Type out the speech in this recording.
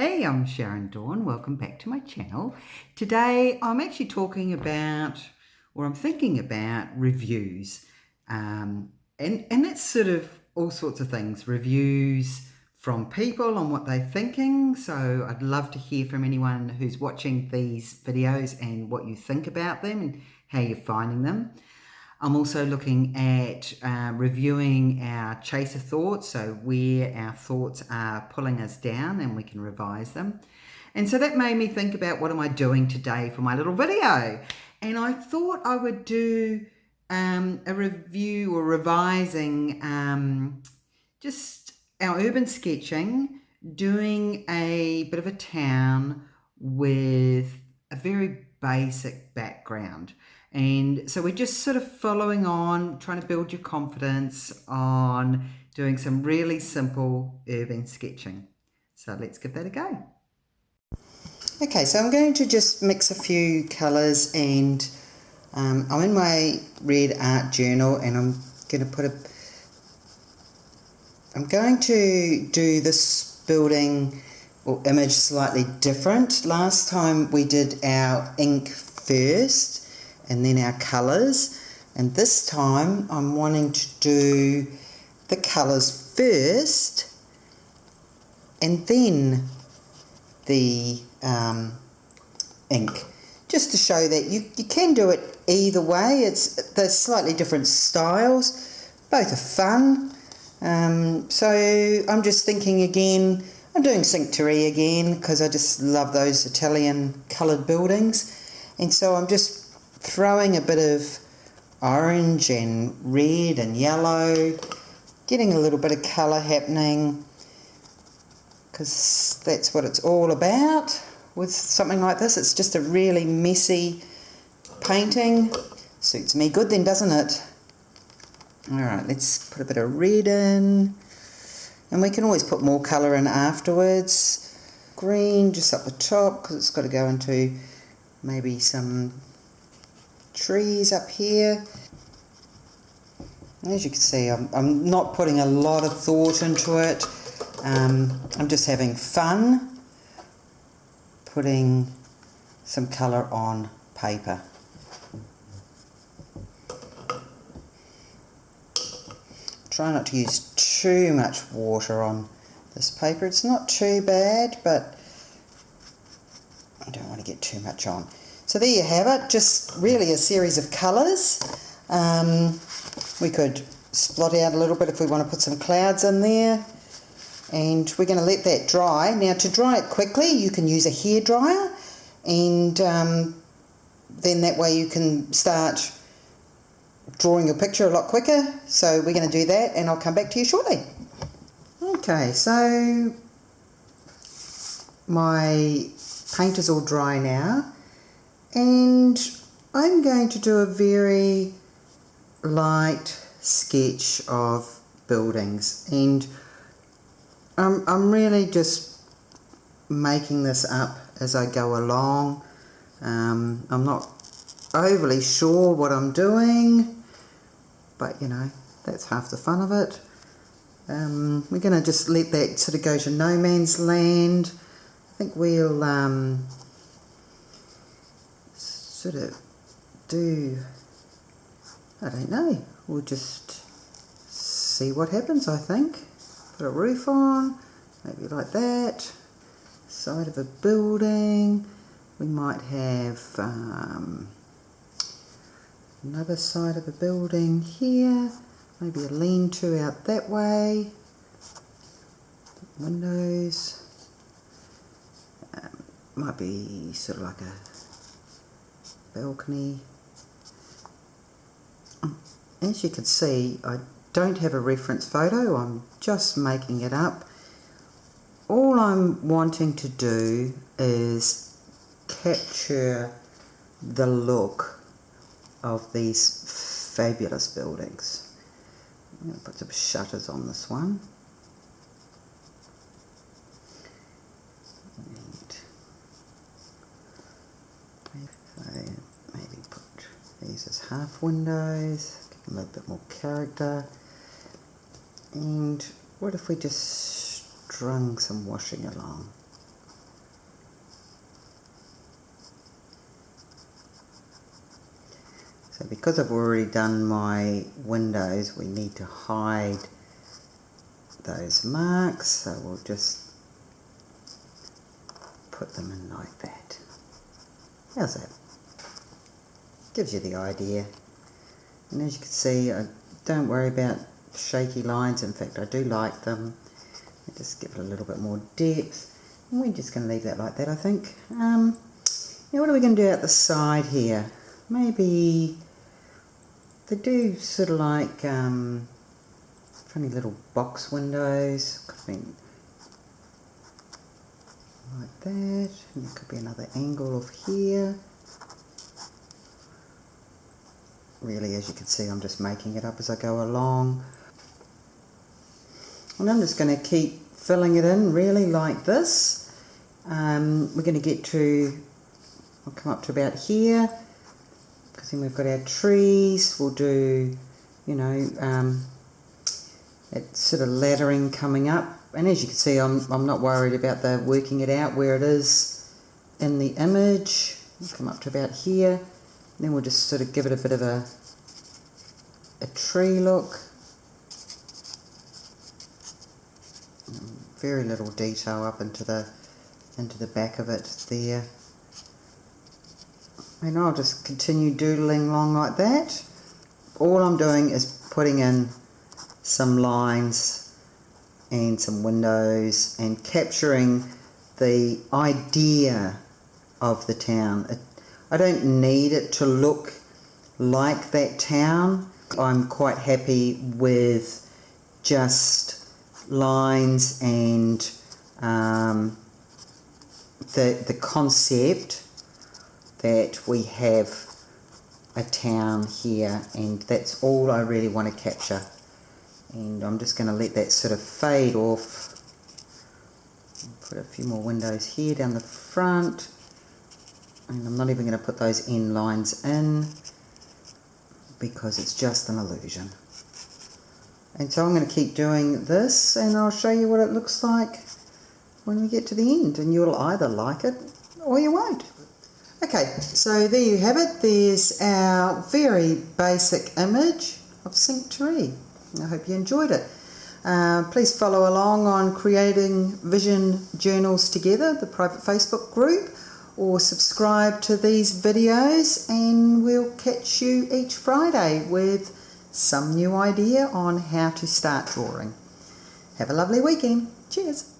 Hey, I'm Sharon Dawn. Welcome back to my channel. Today I'm actually talking about, or I'm thinking about reviews. And that's sort of all sorts of things. Reviews from people on what they're thinking. So I'd love to hear from anyone who's watching these videos and what you think about them and how you're finding them. I'm also looking at reviewing our chaser thoughts, so where our thoughts are pulling us down and we can revise them. And so that made me think about what am I doing today for my little video. And I thought I would do a review or revising just our urban sketching, doing a bit of a town with a very basic background. And so we're just sort of following on, trying to build your confidence on doing some really simple urban sketching. So let's give that a go. Okay, so I'm going to just mix a few colours, and I'm in my red art journal, and I'm going to do this building or image slightly different. Last time we did our ink first and then our colours, and this time I'm wanting to do the colours first and then the ink, just to show that you can do it either way. They're slightly different styles, both are fun. So I'm just thinking again, I'm doing Cinque again because I just love those Italian coloured buildings, and so I'm just throwing a bit of orange and red and yellow, getting a little bit of colour happening, because that's what it's all about with something like this. It's just a really messy painting. Suits me good then, doesn't it? Alright, let's put a bit of red in, and we can always put more colour in afterwards. Green just up the top because it's got to go into maybe some trees up here. As you can see, I'm not putting a lot of thought into it. I'm just having fun putting some colour on paper. Try not to use too much water on this paper. It's not too bad, but I don't want to get too much on. So there you have it, just really a series of colours. We could splot out a little bit if we want to put some clouds in there. And we're going to let that dry. Now, to dry it quickly, you can use a hairdryer, and then that way you can start drawing your picture a lot quicker. So we're going to do that, and I'll come back to you shortly. Okay, so my paint is all dry now, and I'm going to do a very light sketch of buildings, and I'm really just making this up as I go along. I'm not overly sure what I'm doing, but you know, that's half the fun of it. We're going to just let that sort of go to no man's land. I think we'll sort of do, I don't know, we'll just see what happens, I think. Put a roof on, maybe like that. Side of a building. We might have another side of a building here. Maybe a lean-to out that way. Windows. Might be sort of like a balcony. As you can see, I don't have a reference photo, I'm just making it up. All I'm wanting to do is capture the look of these fabulous buildings. I'm going to put some shutters on this one. So maybe put these as half windows, give them a bit more character. And what if we just strung some washing along? So because I've already done my windows, we need to hide those marks, so we'll just put them in like that. How's that? Gives you the idea. And as you can see, I don't worry about shaky lines. In fact, I do like them. I just give it a little bit more depth. And we're just going to leave that like that, I think. Now what are we going to do out the side here? Maybe they do sort of like funny little box windows. Could be like that. And there could be another angle of here. Really, as you can see, I'm just making it up as I go along. And I'm just going to keep filling it in really like this. We're going to get to, I'll come up to about here, because then we've got our trees. We'll do, you know, it's sort of laddering coming up. And as you can see, I'm not worried about the working it out where it is in the image. We'll come up to about here. Then we'll just sort of give it a bit of a tree look. Very little detail up into the back of it there. And I'll just continue doodling along like that. All I'm doing is putting in some lines and some windows and capturing the idea of the town. I don't need it to look like that town. I'm quite happy with just lines and the concept that we have a town here, and that's all I really want to capture. And I'm just going to let that sort of fade off. Put a few more windows here down the front. And I'm not even going to put those end lines in because it's just an illusion. And so I'm going to keep doing this, and I'll show you what it looks like when we get to the end, and you'll either like it or you won't. Okay, so there you have it. There's our very basic image of Sync Tree. I hope you enjoyed it. Please follow along on Creating Vision Journals Together, the private Facebook group, or subscribe to these videos, and we'll catch you each Friday with some new idea on how to start drawing. Have a lovely weekend. Cheers.